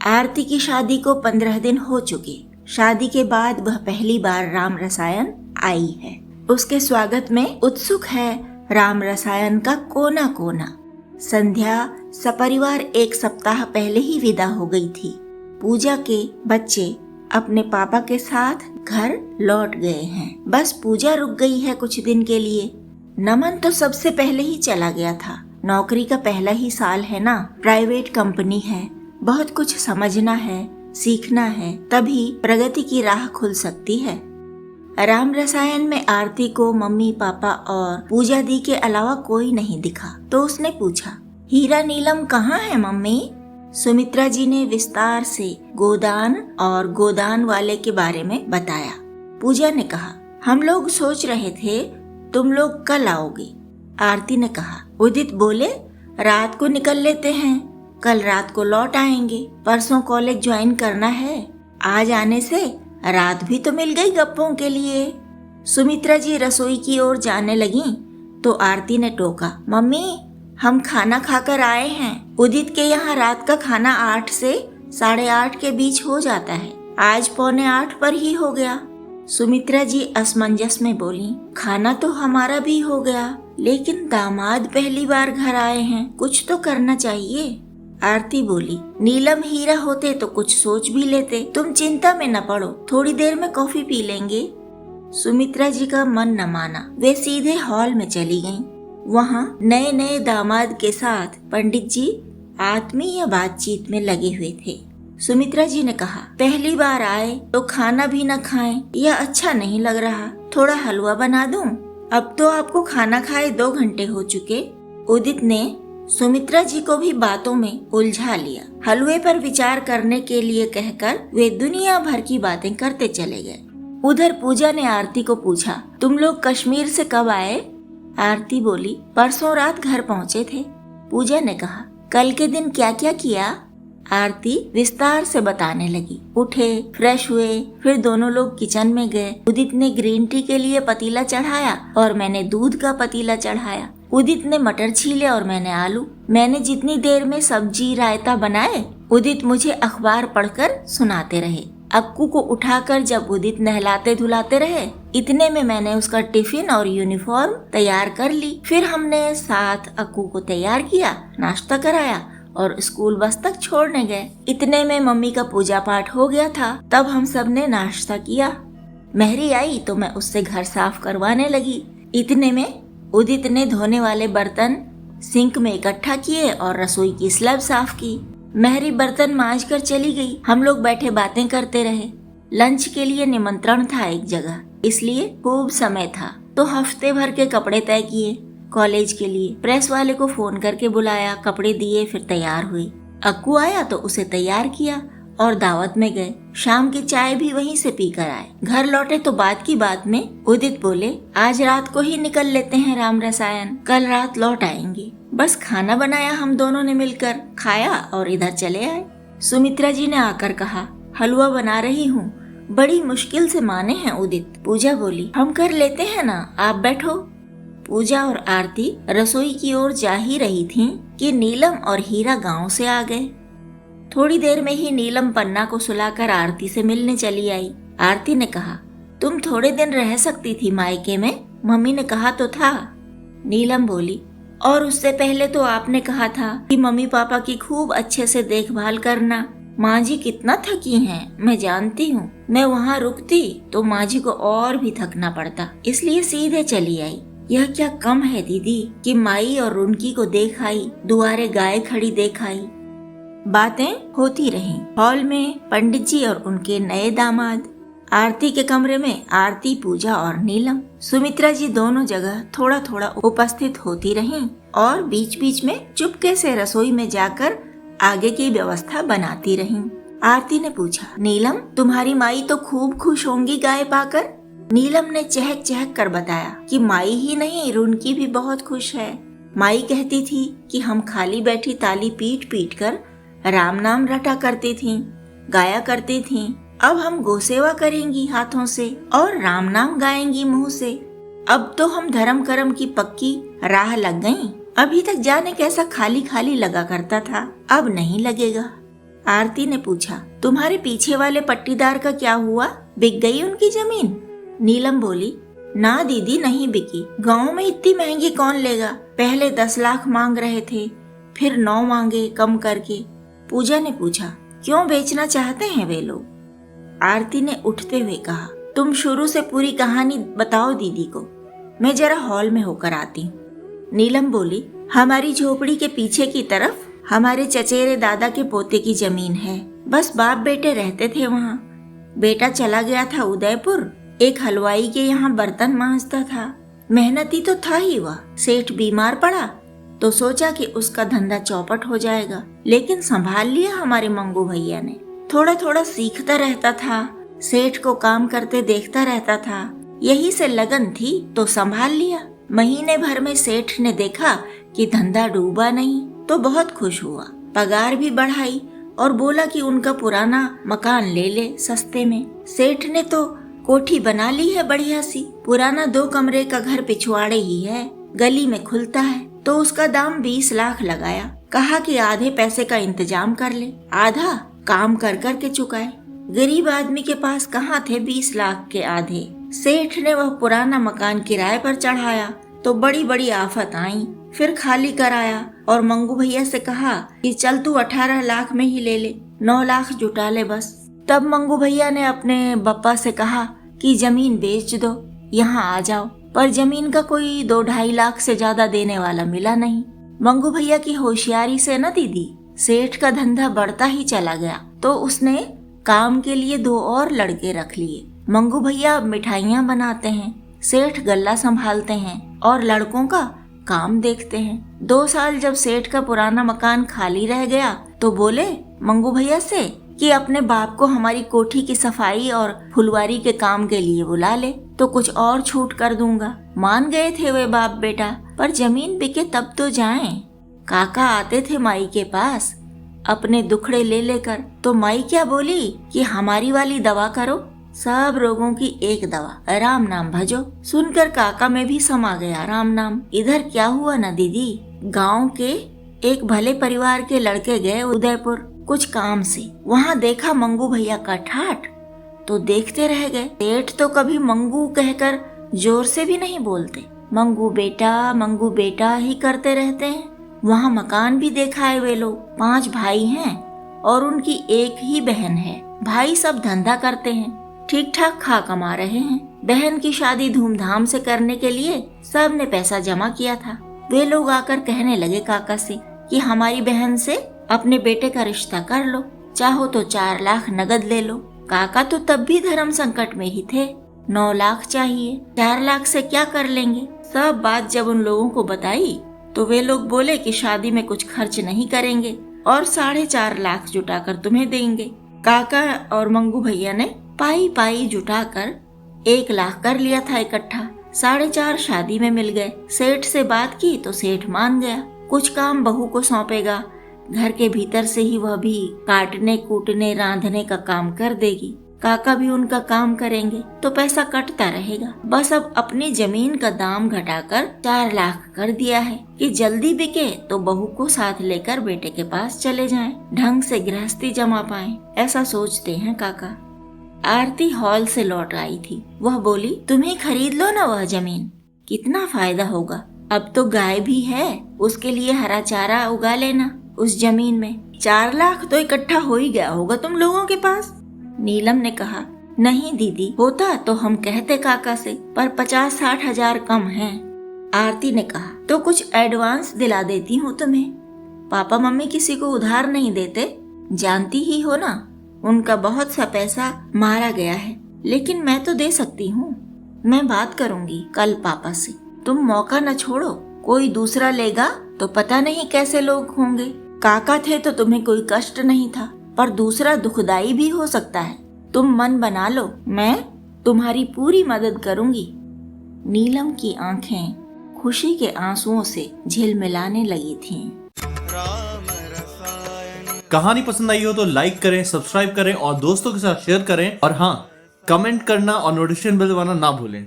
आरती की शादी को 15 दिन हो चुके। शादी के बाद वह पहली बार राम रसायन आई है। उसके स्वागत में उत्सुक है राम रसायन का कोना कोना। संध्या सपरिवार 1 सप्ताह पहले ही विदा हो गई थी। पूजा के बच्चे अपने पापा के साथ घर लौट गए हैं। बस पूजा रुक गई है कुछ दिन के लिए। नमन तो सबसे पहले ही चला गया था। नौकरी का पहला ही साल है ना, प्राइवेट कंपनी है, बहुत कुछ समझना है, सीखना है, तभी प्रगति की राह खुल सकती है। राम रसायन में आरती को मम्मी पापा और पूजा दी के अलावा कोई नहीं दिखा, तो उसने पूछा, हीरा नीलम कहाँ है मम्मी? सुमित्रा जी ने विस्तार से गोदान और गोदान वाले के बारे में बताया। पूजा ने कहा, हम लोग सोच रहे थे तुम लोग कल आओगे। आरती ने कहा। उदित बोले, रात को निकल लेते हैं, कल रात को लौट आएंगे, परसों कॉलेज ज्वाइन करना है। आज आने से रात भी तो मिल गई गप्पों के लिए। सुमित्रा जी रसोई की ओर जाने लगी तो आरती ने टोका, मम्मी हम खाना खाकर आए हैं। उदित के यहाँ रात का खाना 8 से 8:30 के बीच हो जाता है, आज 7:45 पर ही हो गया। सुमित्रा जी असमंजस में बोली, खाना तो हमारा भी हो गया, लेकिन दामाद पहली बार घर आए हैं, कुछ तो करना चाहिए। आरती बोली, नीलम हीरा होते तो कुछ सोच भी लेते, तुम चिंता में न पड़ो, थोड़ी देर में कॉफी पी लेंगे। सुमित्रा जी का मन न माना, वे सीधे हॉल में चली गईं। वहाँ नए नए दामाद के साथ पंडित जी आत्मीय बातचीत में लगे हुए थे। सुमित्रा जी ने कहा, पहली बार आए तो खाना भी न खाएं, यह अच्छा नहीं लग रहा, थोड़ा हलवा बना दूं? अब तो आपको खाना खाए 2 घंटे हो चुके। उदित ने सुमित्रा जी को भी बातों में उलझा लिया। हलवे पर विचार करने के लिए कहकर वे दुनिया भर की बातें करते चले गए। उधर पूजा ने आरती को पूछा, तुम लोग कश्मीर से कब आए? आरती बोली, परसों रात घर पहुँचे थे। पूजा ने कहा, कल के दिन क्या क्या किया? आरती विस्तार से बताने लगी। उठे, फ्रेश हुए, फिर दोनों लोग किचन में गए। उदित ने ग्रीन टी के लिए पतीला चढ़ाया और मैंने दूध का पतीला चढ़ाया। उदित ने मटर छीले और मैंने आलू। मैंने जितनी देर में सब्जी रायता बनाए, उदित मुझे अखबार पढ़कर सुनाते रहे। अक्कू को उठाकर जब उदित नहलाते धुलाते रहे, इतने में मैंने उसका टिफिन और यूनिफॉर्म तैयार कर ली। फिर हमने साथ अक्कू को तैयार किया, नाश्ता कराया और स्कूल बस तक छोड़ने गए। इतने में मम्मी का पूजा पाठ हो गया था, तब हम सब ने नाश्ता किया। मेहरी आई तो मैं उससे घर साफ करवाने लगी। इतने में उदित ने धोने वाले बर्तन सिंक में इकट्ठा किए और रसोई की स्लैब साफ की। मेहरी बर्तन मांज कर चली गई। हम लोग बैठे बातें करते रहे। लंच के लिए निमंत्रण था एक जगह, इसलिए खूब समय था, तो हफ्ते भर के कपड़े तय किए। कॉलेज के लिए प्रेस वाले को फोन करके बुलाया, कपड़े दिए, फिर तैयार हुई। अक्कू आया तो उसे तैयार किया और दावत में गए। शाम की चाय भी वहीं से पीकर आए। घर लौटे तो बात की बात में उदित बोले, आज रात को ही निकल लेते हैं राम रसायन, कल रात लौट आएंगे। बस खाना बनाया हम दोनों ने मिलकर, खाया और इधर चले आए। सुमित्रा जी ने आकर कहा, हलवा बना रही हूँ। बड़ी मुश्किल से माने हैं उदित। पूजा बोली, हम कर लेते हैं ना, आप बैठो। पूजा और आरती रसोई की ओर जा ही रही थीं कि नीलम और हीरा गांव से आ गए। थोड़ी देर में ही नीलम पन्ना को सुलाकर आरती से मिलने चली आई। आरती ने कहा, तुम थोड़े दिन रह सकती थी मायके में, मम्मी ने कहा तो था। नीलम बोली, और उससे पहले तो आपने कहा था कि मम्मी पापा की खूब अच्छे से देखभाल करना। माँ जी कितना थकी हैं, मैं जानती हूँ। मैं वहाँ रुकती तो माँ जी को और भी थकना पड़ता, इसलिए सीधे चली आई। यह क्या कम है दीदी कि माई और रुनकी को देख आई, दुआरे गाय खड़ी देख आई। बातें होती रहीं। हॉल में पंडित जी और उनके नए दामाद, आरती के कमरे में आरती, पूजा और नीलम। सुमित्रा जी दोनों जगह थोड़ा थोड़ा उपस्थित होती रहीं और बीच बीच में चुपके से रसोई में जाकर आगे की व्यवस्था बनाती रहीं। आरती ने पूछा, नीलम तुम्हारी माई तो खूब खुश होंगी गाय पाकर। नीलम ने चहक चहक कर बताया कि माई ही नहीं, रुनकी भी बहुत खुश है। माई कहती थी कि हम खाली बैठी ताली पीट पीट कर राम नाम रटा करती थीं, गाया करती थीं। अब हम गोसेवा करेंगी हाथों से और राम नाम गाएंगी मुंह से। अब तो हम धर्म कर्म की पक्की राह लग गईं। अभी तक जाने कैसा खाली खाली लगा करता था, अब नहीं लगेगा। आरती ने पूछा, तुम्हारे पीछे वाले पट्टीदार का क्या हुआ? बिक गई उनकी जमीन? नीलम बोली, ना दीदी, नहीं बिकी। गांव में इतनी महंगी कौन लेगा? पहले 10 लाख मांग रहे थे, फिर 9 मांगे कम करके। पूजा ने पूछा, क्यों बेचना चाहते हैं वे लोग? आरती ने उठते हुए कहा, तुम शुरू से पूरी कहानी बताओ दीदी को, मैं जरा हॉल में होकर आती हूँ। नीलम बोली, हमारी झोपड़ी के पीछे की तरफ हमारे चचेरे दादा के पोते की जमीन है। बस बाप बेटे रहते थे वहाँ। बेटा चला गया था उदयपुर, एक हलवाई के यहाँ बर्तन मांजता था। मेहनती तो था ही वह। सेठ बीमार पड़ा तो सोचा कि उसका धंधा चौपट हो जाएगा, लेकिन संभाल लिया हमारे मंगू भैया ने। थोड़ा थोड़ा सीखता रहता था, सेठ को काम करते देखता रहता था, यही से लगन थी तो संभाल लिया। महीने भर में सेठ ने देखा कि धंधा डूबा नहीं तो बहुत खुश हुआ। पगार भी बढ़ाई और बोला कि उनका पुराना मकान ले ले सस्ते में। सेठ ने तो कोठी बना ली है बढ़िया सी। पुराना 2 कमरे का घर पिछवाड़े ही है, गली में खुलता है। तो उसका दाम 20 लाख लगाया। कहा कि आधे पैसे का इंतजाम कर ले, आधा काम कर कर के चुकाए। गरीब आदमी के पास कहाँ थे 20 लाख के आधे। सेठ ने वह पुराना मकान किराए पर चढ़ाया तो बड़ी बड़ी आफत आई। फिर खाली कराया और मंगू भैया से कहा कि चल तू 18 लाख में ही ले ले, 9 लाख जुटा ले बस। तब मंगू भैया ने अपने बप्पा से कहा कि जमीन बेच दो, यहाँ आ जाओ। पर जमीन का कोई 2-2.5 लाख से ज्यादा देने वाला मिला नहीं। मंगू भैया की होशियारी से न दीदी, सेठ का धंधा बढ़ता ही चला गया। तो उसने काम के लिए 2 और लड़के रख लिए। मंगू भैया मिठाइयाँ बनाते हैं, सेठ गल्ला संभालते हैं और लड़कों का काम देखते हैं। 2 साल जब सेठ का पुराना मकान खाली रह गया तो बोले मंगू भैया से कि अपने बाप को हमारी कोठी की सफाई और फुलवारी के काम के लिए बुला ले तो कुछ और छूट कर दूंगा। मान गए थे वे बाप बेटा, पर जमीन बिके तब तो जाएं। काका आते थे माई के पास अपने दुखड़े ले लेकर, तो माई क्या बोली कि हमारी वाली दवा करो, सब रोगों की एक दवा, राम नाम भजो। सुनकर काका में भी समा गया राम नाम। इधर क्या हुआ ना दीदी, गांव के एक भले परिवार के लड़के गए उदयपुर कुछ काम से। वहाँ देखा मंगू भैया का ठाठ तो देखते रह गए। सेठ तो कभी मंगू कहकर जोर से भी नहीं बोलते, मंगू बेटा ही करते रहते हैं। वहाँ मकान भी देखा है वे लोग। 5 भाई हैं और उनकी एक ही बहन है। भाई सब धंधा करते हैं, ठीक ठाक खा कमा रहे हैं। बहन की शादी धूमधाम से करने के लिए सब ने पैसा जमा किया था। वे लोग आकर कहने लगे काका से कि हमारी बहन से अपने बेटे का रिश्ता कर लो, चाहो तो 4 लाख नगद ले लो। काका तो तब भी धर्म संकट में ही थे। 9 लाख चाहिए, 4 लाख से क्या कर लेंगे। सब बात जब उन लोगों को बताई तो वे लोग बोले कि शादी में कुछ खर्च नहीं करेंगे और 4.5 लाख जुटाकर तुम्हें देंगे। काका और मंगू भैया ने पाई पाई जुटाकर 1 लाख कर लिया था इकट्ठा। 4.5 शादी में मिल गए। सेठ से बात की तो सेठ मान गया, कुछ काम बहू को सौंपेगा, घर के भीतर से ही वह भी काटने कूटने रांधने का काम कर देगी। काका भी उनका काम करेंगे तो पैसा कटता रहेगा। बस अब अपनी जमीन का दाम घटाकर 4 लाख कर दिया है कि जल्दी बिके तो बहू को साथ लेकर बेटे के पास चले जाएं, ढंग से गृहस्थी जमा पाएं, ऐसा सोचते हैं काका। आरती हॉल से लौट आई थी। वह बोली, तुम्हें खरीद लो ना वह जमीन, कितना फायदा होगा। अब तो गाय भी है, उसके लिए हरा चारा उगा लेना उस जमीन में। 4 लाख तो इकट्ठा हो ही गया होगा तुम लोगों के पास। नीलम ने कहा, नहीं दीदी, होता तो हम कहते काका से, पर 50-60 हजार कम हैं। आरती ने कहा, तो कुछ एडवांस दिला देती हूँ तुम्हें। पापा मम्मी किसी को उधार नहीं देते, जानती ही हो ना, उनका बहुत सा पैसा मारा गया है। लेकिन मैं तो दे सकती हूँ। मैं बात करूँगी कल पापा से। तुम मौका न छोड़ो, कोई दूसरा लेगा तो पता नहीं कैसे लोग होंगे। काका थे तो तुम्हें कोई कष्ट नहीं था, पर दूसरा दुखदाई भी हो सकता है। तुम मन बना लो, मैं तुम्हारी पूरी मदद करूंगी। नीलम की आंखें खुशी के आंसुओं से झिलमिलाने लगी थीं। कहानी पसंद आई हो तो लाइक करें, सब्सक्राइब करें और दोस्तों के साथ शेयर करें। और हाँ, कमेंट करना और नोटिफिकेशन बेल दबाना ना भूलें।